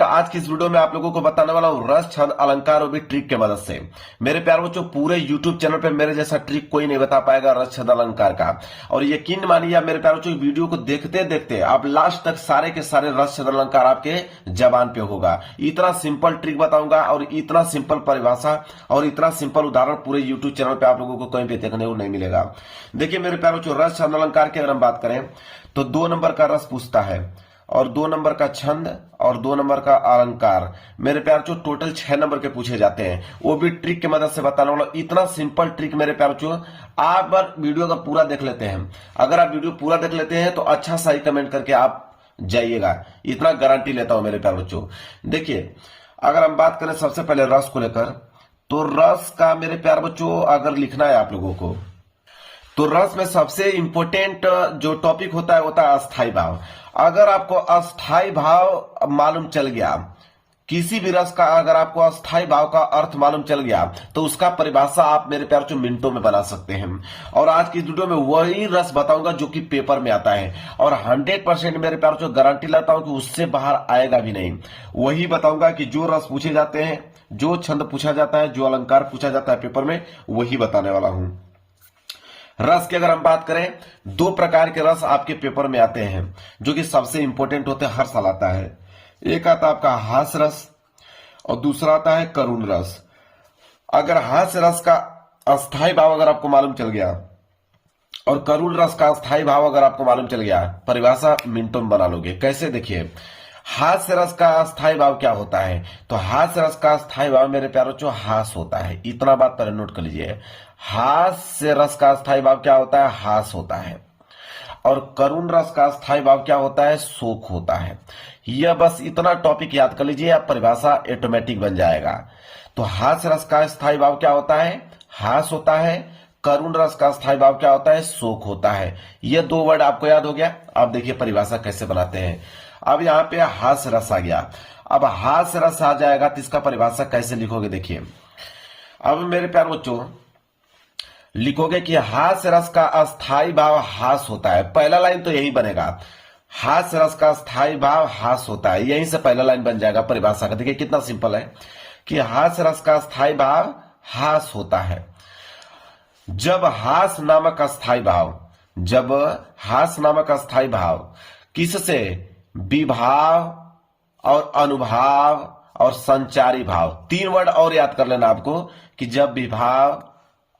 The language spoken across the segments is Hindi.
स्टूडेंट, आज की इस वीडियो में आप लोगों को बताने वाला हूँ रस, छंद, अलंकार और भी ट्रिक के मदद से। मेरे प्यारे बच्चों, पूरे यूट्यूब चैनल पे मेरे जैसा ट्रिक कोई नहीं बता पाएगा रस, छंद, अलंकार का। और यकीन मानिए आप मेरे प्यारे बच्चों, वीडियो को देखते देखते आप लास्ट तक सारे के सारे रस, छंद, अलंकार आपके जबान पे होगा। इतना सिंपल ट्रिक बताऊंगा और इतना सिंपल परिभाषा और इतना सिंपल उदाहरण पूरे यूट्यूब चैनल पे आप लोगों को कहीं पे देखने को नहीं मिलेगा। देखिए मेरे प्यारे बच्चों, रस, छंद, अलंकार की अगर हम बात करें तो 2 नंबर का रस पूछता है और 2 नंबर का छंद और 2 नंबर का अलंकार। मेरे प्यार चो टोटल 6 नंबर के पूछे जाते हैं, वो भी ट्रिक की मदद से बताने वाला। इतना सिंपल ट्रिक मेरे प्यार चो, आप बार वीडियो का पूरा देख लेते हैं। अगर आप वीडियो पूरा देख लेते हैं तो अच्छा सही कमेंट करके आप जाइएगा, इतना गारंटी लेता हूं मेरे प्यार बच्चों। देखिए अगर हम बात करें सबसे पहले रस को लेकर, तो रस का मेरे प्यार बच्चों अगर लिखना है आप लोगों को, तो रस में सबसे इंपॉर्टेंट जो टॉपिक होता है अस्थाई भाव। अगर आपको अस्थाई भाव मालूम चल गया, किसी भी रस का अगर आपको अस्थाई भाव का अर्थ मालूम चल गया तो उसका परिभाषा आप मेरे प्यार चो मिनटों में बना सकते हैं। और आज की वीडियो में वही रस बताऊंगा जो कि पेपर में आता है और 100% मेरे प्यार चो गारंटी लाता हूं कि उससे बाहर आएगा भी नहीं। वही बताऊंगा कि जो रस पूछे जाते हैं, जो छंद पूछा जाता है, जो अलंकार पूछा जाता है पेपर में, वही बताने वाला हूं। रस की अगर हम बात करें, 2 प्रकार के रस आपके पेपर में आते हैं जो कि सबसे इंपॉर्टेंट होते हैं, हर साल आता है। एक आता है आपका हास्य रस और दूसरा आता है करुण रस। अगर हास्य रस का अस्थाई भाव अगर आपको मालूम चल गया और करुण रस का अस्थाई भाव अगर आपको मालूम चल गया, परिभाषा मिनटों में बना लोगे। कैसे? देखिए, हास्य रस का अस्थाई भाव क्या होता है, तो हास्य रस का अस्थाई भाव मेरे प्यारों चो हास होता है। इतना बात पहले नोट कर लीजिए, हास्य रस का अस्थाई भाव क्या होता है, हास होता है। और करुण रस का अस्थाई भाव क्या होता है, शोक होता है। यह बस इतना टॉपिक याद कर लीजिए, आप परिभाषा ऑटोमेटिक बन जाएगा। तो हास्य रस का अस्थाई भाव क्या होता है, हास होता है। करुण रस का अस्थाई भाव क्या होता है, शोक होता है। ये 2 वर्ड आपको याद हो गया। अब देखिए परिभाषा कैसे बनाते हैं। अब यहाँ पे हास्य रस आ गया, अब हास्य रस आ जाएगा तो इसका परिभाषा कैसे लिखोगे? देखिए अब मेरे प्यार बच्चों, लिखोगे कि हास्य रस का अस्थाई भाव हास होता है। पहला लाइन तो यही बनेगा, हास्य रस का अस्थाई भाव हास होता है, यहीं से पहला लाइन बन जाएगा परिभाषा का। देखिए कितना सिंपल है कि हास्य रस का अस्थाई भाव हास होता है। जब हास नामक अस्थाई भाव, जब हास नामक अस्थाई भाव किससे, विभाव और अनुभाव और संचारी भाव, 3 वर्ड और याद कर लेना आपको कि जब विभाव,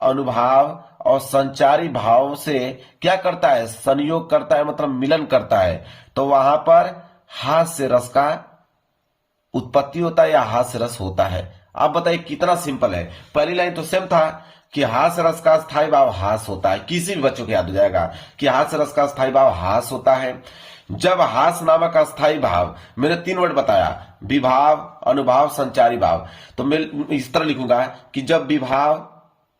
अनुभाव और संचारी भाव से क्या करता है, संयोग करता है, मतलब मिलन करता है, तो वहां पर हास्य रस का उत्पत्ति होता है या हास्य रस होता है। आप बताइए कितना सिंपल है। पहली लाइन तो सेम था कि हास्य रस का स्थायी भाव हास होता है, किसी भी बच्चों को याद हो जाएगा कि हास्य रस का स्थायी भाव हास होता है। जब हास नामक अस्थाई भाव, मैंने 3 वर्ड बताया, विभाव, अनुभाव, संचारी भाव, तो मैं इस तरह लिखूंगा कि जब विभाव,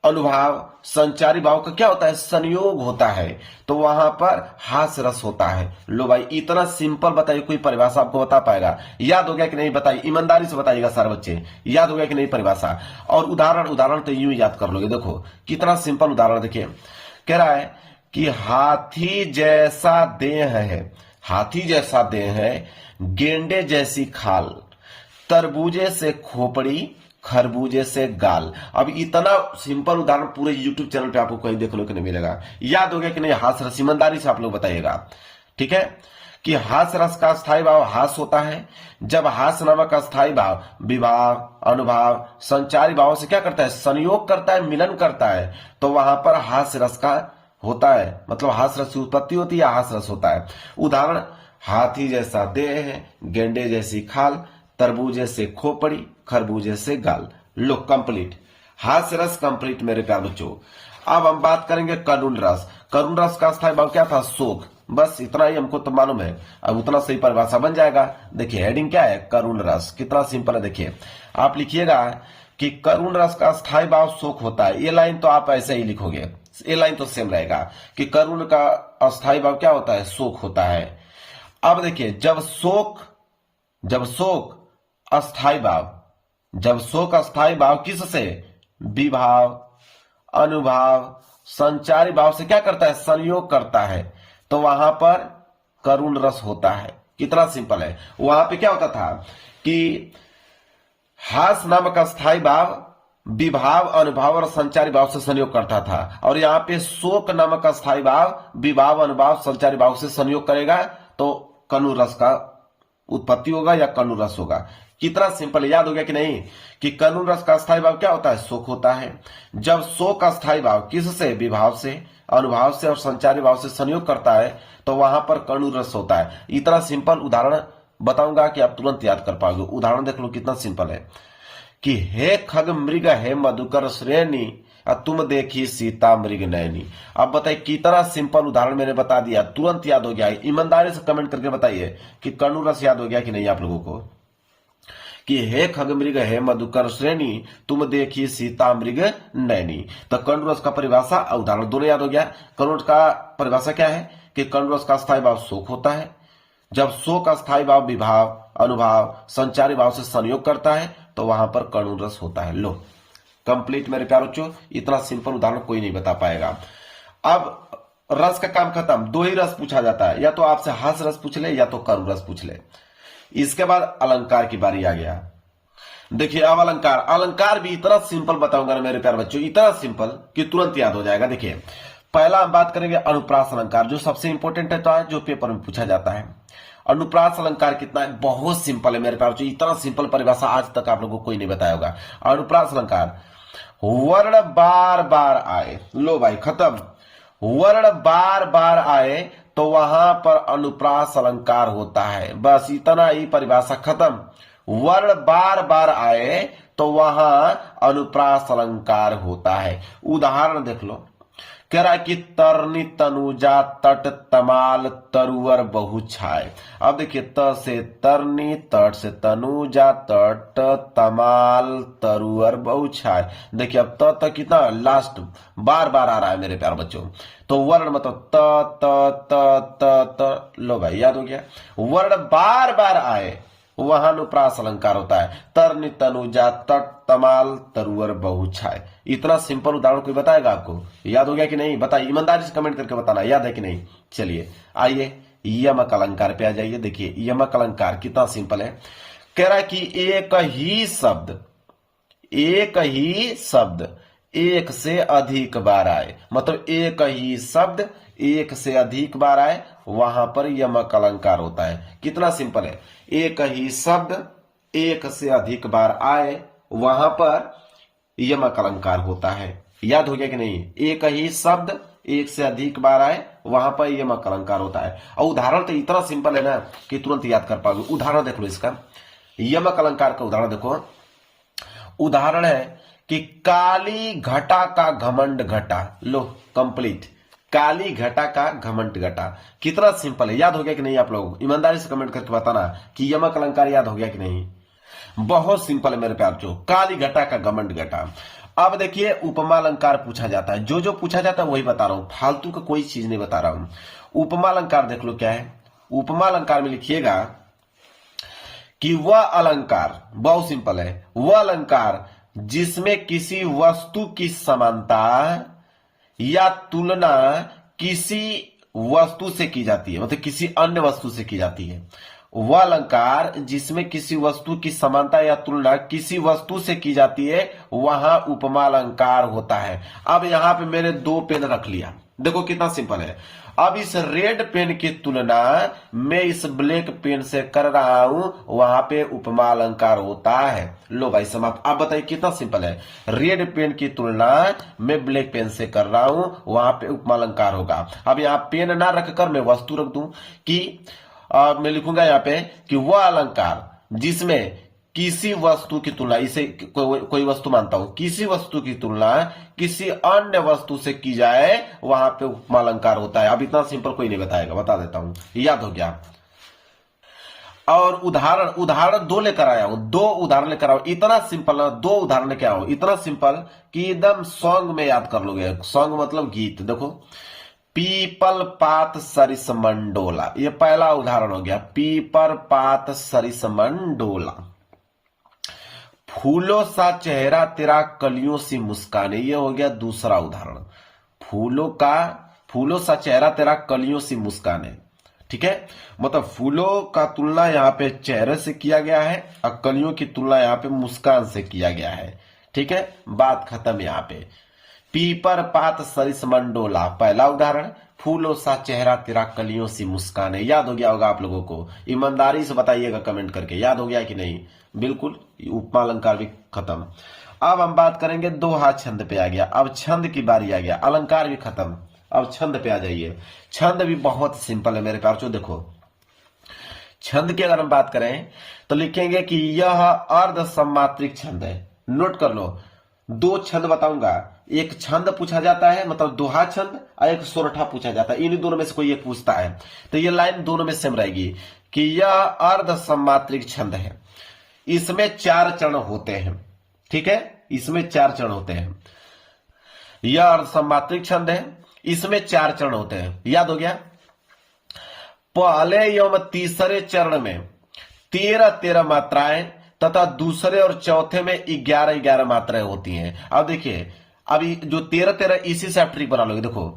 अनुभाव, संचारी भाव का क्या होता है, संयोग होता है, तो वहां पर हास्य रस होता है। लो भाई, इतना सिंपल बताइए, कोई परिभाषा आपको बता पाएगा? याद हो गया कि नहीं बताइए, ईमानदारी से बताइएगा सारे बच्चे, याद हो गया कि नहीं परिभाषा? और उदाहरण तो यूं याद कर लोगे। देखो कितना सिंपल उदाहरण, देखिए कह रहा है कि हाथी जैसा देह है, हाथी जैसा देह है, गेंडे जैसी खाल, तरबूजे से खोपड़ी, खरबूजे से गाल। अब इतना सिंपल उदाहरण पूरे YouTube चैनल पे आपको कहीं देखने को नहीं मिलेगा। याद हो गया कि नहीं? हास्य रस, ईमानदारी से आप लोग बताइएगा, ठीक है, कि हास्य रस का स्थायी भाव हास होता है। जब हास्य नामक अस्थाई भाव विभाव, अनुभाव, संचारी भाव से क्या करता है, संयोग करता है, मिलन करता है, तो वहां पर हास्य रस का होता है, मतलब हास्य रस की उत्पत्ति होती है या हास्य रस होता है। उदाहरण, हाथी जैसा देह, गेंडे जैसी खाल, तरबूजे से खोपड़ी, खरबूजे से गाल। लो कंप्लीट, हास्य रस कंप्लीट मेरे प्यार बच्चों। अब हम बात करेंगे करुण रस। करुण रस का स्थायी भाव क्या था, शोक। बस इतना ही हमको तो मालूम है, अब उतना सही परिभाषा बन जाएगा। देखिए हेडिंग क्या है, करुण रस, कितना सिंपल है। देखिए आप लिखिएगा कि करुण रस का स्थायी भाव शोक होता है। ये लाइन तो आप ऐसे ही लिखोगे, ये लाइन तो सेम रहेगा कि करुण का अस्थायी भाव क्या होता है, शोक होता है। अब देखिए जब शोक अस्थाई भाव, जब शोक अस्थाई भाव किससे, विभाव, अनुभाव, संचारी भाव से क्या करता है, संयोग करता है, तो वहां पर करुण रस होता है। कितना सिंपल है। वहां पे क्या होता था कि हास नामक स्थायी भाव विभाव, अनुभाव और संचारी भाव से संयोग करता था, और यहाँ पे शोक नामक स्थायी भाव विभाव, अनुभाव, संचारी भाव से संयोग करेगा तो कनु रस का उत्पत्ति होगा या कनु रस होगा। कितना सिंपल, याद हो गया कि नहीं कि कनु रस का स्थायी भाव क्या होता है, शोक होता है। जब शोक का स्थायी भाव किससे, विभाव से, अनुभाव से और संचारी भाव से संयोग करता है तो वहां पर कनु रस होता है। इतना सिंपल उदाहरण बताऊंगा कि आप तुरंत याद कर पाओगे। उदाहरण देख लो कितना सिंपल है कि हे खग मृग हे मधुकर श्रेणी, तुम देखी सीता मृग नयनी। अब बताइए कितना सिंपल उदाहरण मैंने बता दिया, तुरंत याद हो गया। ईमानदारी से कमेंट करके बताइए कि कनु रस याद हो गया कि नहीं आप लोगों को, कि हे खग मृग हे मधुकर श्रेणी, तुम देखी सीता मृग नयनी। तो कनु रस का परिभाषा उदाहरण दोनों याद हो गया। कनु रस का परिभाषा क्या है कि कनु रस का स्थायी भाव शोक होता है। जब शोक का स्थायी भाव विभाव, अनुभाव, संचारी भाव से संयोग करता है तो वहां पर कनु रस होता है। लो कंप्लीट मेरे प्यारे बच्चों, इतना सिंपल उदाहरण कोई नहीं बता पाएगा। अब रस का काम खत्म। दो ही रस पूछा जाता है, या तो आपसे हास रस पूछ ले या तो कनु रस पूछ ले। इसके बाद अलंकार की बारी आ गया। देखिए अब अलंकार भी इतना सिंपल बताऊंगा ना मेरे प्यारे बच्चों, इतना सिंपल कि तुरंत याद हो जाएगा। देखिए पहला हम बात करेंगे अनुप्रास अलंकार, जो सबसे इंपॉर्टेंट है, जो पेपर में पूछा जाता है। अनुप्रास अलंकार कितना है, बहुत सिंपल है मेरे प्यारे बच्चों। इतना सिंपल परिभाषा आज तक आप लोगों को कोई नहीं बताया होगा। अनुप्रास अलंकार, वर्ण बार बार आए, लो भाई खत्म। वर्ण बार बार आए तो वहां पर अनुप्रास अलंकार होता है, बस इतना ही परिभाषा खत्म। वर्ण बार बार आए तो वहां अनुप्रास अलंकार होता है। उदाहरण देख लो, कह रहा है कि तरनी तनुजा तट तमाल तरुवर बहु छाए। अब देखिए त से तरनी, तट से तनुजा, तट तमाल तरुवर बहु छाए। देखिए अब त तक कितना लास्ट बार बार आ रहा है मेरे प्यारे बच्चों। तो वर्ण मतलब त त त त त, लो भाई याद हो गया। वर्ण बार बार आए वहां अनुप्रास अलंकार होता है। तरनी तनुजा तट तमाल तरुवर बहु छाए। इतना सिंपल उदाहरण कोई बताएगा आपको, याद हो गया कि नहीं बताइए, ईमानदारी से कमेंट करके बताना याद है कि नहीं। चलिए आइए यमक अलंकार पे आ जाइए। देखिए यमक अलंकार कितना सिंपल है। कह रहा है कि एक ही शब्द एक से अधिक बार आए, मतलब एक ही शब्द एक से अधिक बार आए वहां पर यमक अलंकार होता है। कितना सिंपल है, एक ही शब्द एक से अधिक बार आए वहां पर यमक अलंकार होता है। याद हो गया कि नहीं, एक ही शब्द एक से अधिक बार आए वहां पर यमक अलंकार होता है। और उदाहरण तो इतना सिंपल है ना कि तुरंत याद कर पाओगे। उदाहरण देख लो इसका, यमक अलंकार का उदाहरण देखो। उदाहरण है कि काली घटा का घमंड घटा। लो कंप्लीट, काली घटा का घमंड घटा। कितना सिंपल है, याद हो गया कि नहीं आप लोग, ईमानदारी से कमेंट करके बताना कि यमक अलंकार याद हो गया कि नहीं। बहुत सिंपल है मेरे प्यार बच्चों, काली घटा का घमंड घटा। अब देखिए उपमा अलंकार पूछा जाता है, जो पूछा जाता है वही बता रहा हूं, फालतू का कोई चीज नहीं बता रहा हूं। उपमा अलंकार देख लो क्या है। उपमा अलंकार में लिखिएगा कि वह अलंकार, बहुत सिंपल है, वह अलंकार जिसमें किसी वस्तु की समानता या तुलना किसी वस्तु से की जाती है, मतलब किसी अन्य वस्तु से की जाती है। वह अलंकार जिसमें किसी वस्तु की समानता या तुलना किसी वस्तु से की जाती है वहां उपमा अलंकार होता है। अब यहां पे मैंने दो पेन रख लिया, देखो कितना सिंपल है। अब इस रेड पेन की तुलना मैं इस ब्लैक पेन से कर रहा हूं, वहां पे उपमा अलंकार होता है। लो भाई समाप्त। अब बताइए कितना सिंपल है, रेड पेन की तुलना मैं ब्लैक पेन से कर रहा हूं, वहां पे उपमा अलंकार होगा। अब यहां पेन ना रखकर मैं वस्तु रख दूं कि मैं लिखूंगा यहाँ पे कि वह अलंकार जिसमें किसी वस्तु की तुलना, इसे कोई वस्तु मानता हूं, किसी वस्तु की तुलना किसी अन्य वस्तु से की जाए वहां पे उपमा अलंकार होता है। अब इतना सिंपल कोई नहीं बताएगा, बता देता हूं, याद हो गया। और उदाहरण दो लेकर आया हूं, दो उदाहरण लेकर आया हूं। इतना सिंपल, दो उदाहरण लेकर आया हूं, इतना सिंपल कि एकदम सॉन्ग में याद कर लोगे। सॉन्ग मतलब गीत। देखो पीपल पात सरिस मंडोला, ये पहला उदाहरण हो गया। पीपल पात सरिस मंडोला। फूलों सा चेहरा तेरा कलियों सी मुस्काने, ये हो गया दूसरा उदाहरण। फूलों सा चेहरा तेरा कलियों सी मुस्काने, ठीक है, मतलब फूलों का तुलना यहाँ पे चेहरे से किया गया है और कलियों की तुलना यहाँ पे मुस्कान से किया गया है। ठीक है, बात खत्म यहाँ पे। पीपर पात सरिस मंडोला, पहला उदाहरण, फूलों सा चेहरा तेरा कलियों सी मुस्कान है। याद हो गया होगा आप लोगों को, ईमानदारी से बताइएगा कमेंट करके, याद हो गया कि नहीं? बिल्कुल, उपमा अलंकार भी खत्म। अब हम बात करेंगे दोहा छंद पे आ गया, अब छंद की बारी आ गया, अलंकार भी खत्म, अब छंद पे आ जाइए। छंद भी बहुत सिंपल है मेरे प्यार, देखो छंद की अगर हम बात करें तो लिखेंगे कि यह अर्ध सम्मात्रिक छंद है। नोट कर लो, दो छंद बताऊंगा, एक छंद पूछा जाता है मतलब दोहा छंद, और एक सोरठा पूछा जाता है। इन दोनों में से कोई एक पूछता है तो ये लाइन दोनों में सेम रहेगी कि यह अर्ध सम्मात्रिक छंद है, इसमें 4 चरण होते हैं। ठीक है, इसमें 4 चरण होते हैं। यह अर्ध सम्मात्रिक छंद है, इसमें 4 चरण होते हैं। याद हो गया? पहले एवं तीसरे चरण में 13-13 मात्राएं तथा दूसरे और चौथे में 11-11 मात्राएं होती हैं। अब देखिए, अभी जो 13-13 इसी से आप ट्रिक बना लोगे। देखो,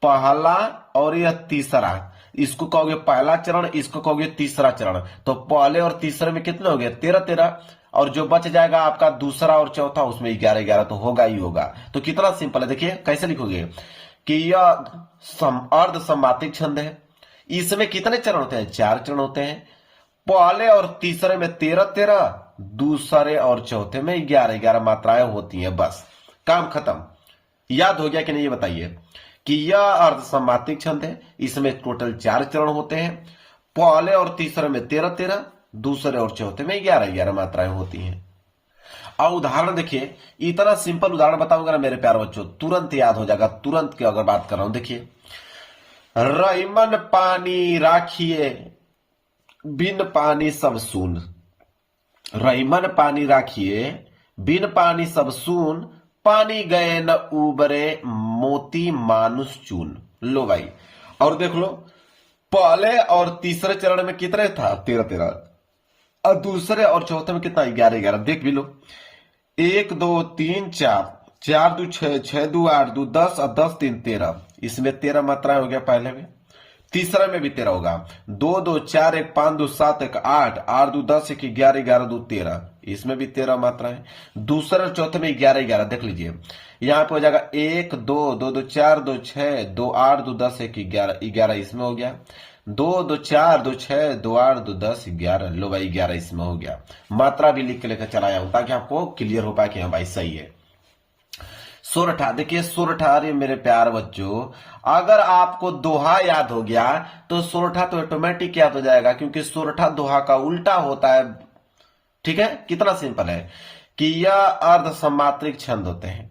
पहला और यह तीसरा, इसको कहोगे पहला चरण, इसको कहोगे तीसरा चरण। तो पहले और तीसरे में कितने हो गए? 13-13, और जो बच जाएगा आपका दूसरा और चौथा, उसमें 11-11 तो होगा ही होगा। तो कितना सिंपल है, देखिए कैसे लिखोगे कि यह अर्ध सम्मात्रिक छंद है, इसमें कितने चरण होते हैं? 4 चरण होते हैं। पहले और तीसरे में 13-13, दूसरे और चौथे में 11-11 मात्राएं होती हैं। बस काम खत्म। याद हो गया कि नहीं ये बताइए कि यह अर्ध सम्मात्रिक छंद है, इसमें टोटल 4 चरण होते हैं। पहले और तीसरे में 13-13, दूसरे और चौथे में 11-11 मात्राएं होती हैं। अब उदाहरण देखिए, इतना सिंपल उदाहरण बताऊंगा ना मेरे प्यारे बच्चों, तुरंत याद हो जाएगा। तुरंत की अगर बात कर रहा हूं, देखिए, रईमन पानी राखिए बिन पानी सब सून, रईमन पानी राखिए बिन पानी सब सून, पानी गए न उबरे मोती मानुष चून। लो भाई, और देख लो, पहले और तीसरे चरण में कितने था? 13-13, और दूसरे और चौथे में कितना? 11-11। देख भी लो, 1 2 3 4, 4 2 6, 6 2 8, 2 10 और 10 3 13, इसमें 13 मात्राएं हो गया। पहले में, तीसरे में भी 13 होगा। 2 2 4 1 5 2 7 1 8, 8 2 10 1 11 11 2 13, इसमें भी 13 मात्राएं। दूसरे और चौथे में 11-11। देख लीजिए, यहाँ पे हो जाएगा 1 2 2 2 4 2 6 2 8 2 10 1 11 11, इसमें हो गया। 2 2 4 2 6 2 8 2 10 11, लो भाई 11 इसमें हो गया। मात्रा भी लिख के लेकर चलाया हूं ताकि आपको क्लियर हो पाए कि हाँ भाई सही है। सोरठा, देखिए सोरठा, रे मेरे प्यार बच्चों, अगर आपको दोहा याद हो गया तो सोरठा तो ऑटोमेटिक याद हो जाएगा, क्योंकि सोरठा दोहा का उल्टा होता है। ठीक है, कितना सिंपल है कि यह अर्ध सम्मात्रिक छंद होते हैं।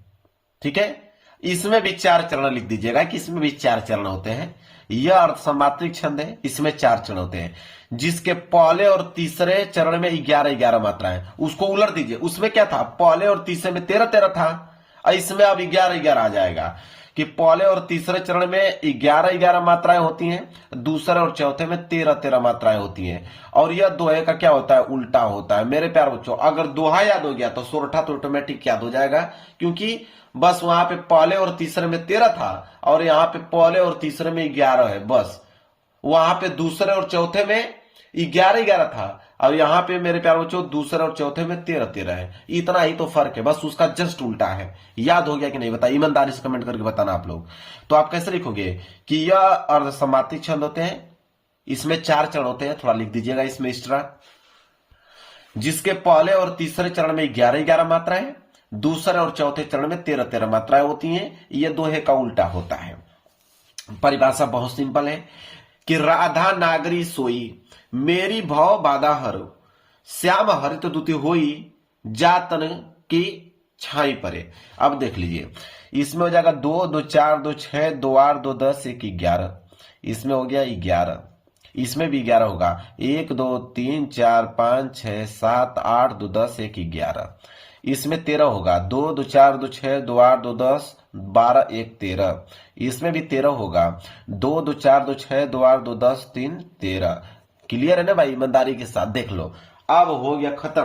ठीक है, इसमें भी 4 चरण लिख दीजिएगा कि इसमें भी 4 चरण होते हैं। यह अर्ध सम्मात्रिक छंद है, इसमें 4 चरण होते हैं, जिसके पहले और तीसरे चरण में 11-11 मात्राएं। उसको उलट दीजिए, उसमें क्या था? पहले और तीसरे में 13-13 था, और इसमें अब 11-11 आ जाएगा कि पहले और तीसरे चरण में 11-11 मात्राएं होती हैं, दूसरे और चौथे में 13-13 मात्राएं होती हैं। और यह दोहे का क्या होता है? उल्टा होता है। मेरे प्यार बच्चों, अगर दोहा याद हो गया तो सोरठा तो ऑटोमेटिक याद हो जाएगा, क्योंकि बस वहां पे पहले और तीसरे में 13 था और यहाँ पे पहले और तीसरे में 11 है। बस वहां पे दूसरे और चौथे में 11-11 था, और यहाँ पे मेरे प्यार बच्चों दूसरे और चौथे में 13-13 है। इतना ही तो फर्क है, बस उसका जस्ट उल्टा है। याद हो गया कि नहीं बताइए? ईमानदारी से कमेंट करके बताना आप लोग। तो आप कैसे लिखोगे कि यह अर्ध सम्मात्रिक छंद होते हैं, इसमें 4 चरण होते हैं। थोड़ा लिख दीजिएगा इसमें एक्स्ट्रा, जिसके पहले और तीसरे चरण में 11-11 मात्राएं, दूसरे और चौथे चरण में 13-13 मात्राएं होती हैं। यह दोहे का उल्टा होता है। परिभाषा बहुत सिंपल है कि राधा नागरी सोई, मेरी भव बाधा हरो, श्याम हरित दुति होई, जातन की छाई परे। अब देख लीजिए, इसमें हो जाएगा 2 2 4 2 6 2 8 2 10 1 11, इसमें हो गया 11, इसमें भी 11 होगा। 1 2 3 4 5 6 7 8 2 10 1 11, इसमें 13 होगा। 2 2 4 2 6 2 8 2 10 12 1 13, इसमें भी 13 होगा। 2 2 4 2 6 2 8 2 10 3 13। क्लियर है ना भाई? ईमानदारी के साथ देख लो। अब हो गया खत्म।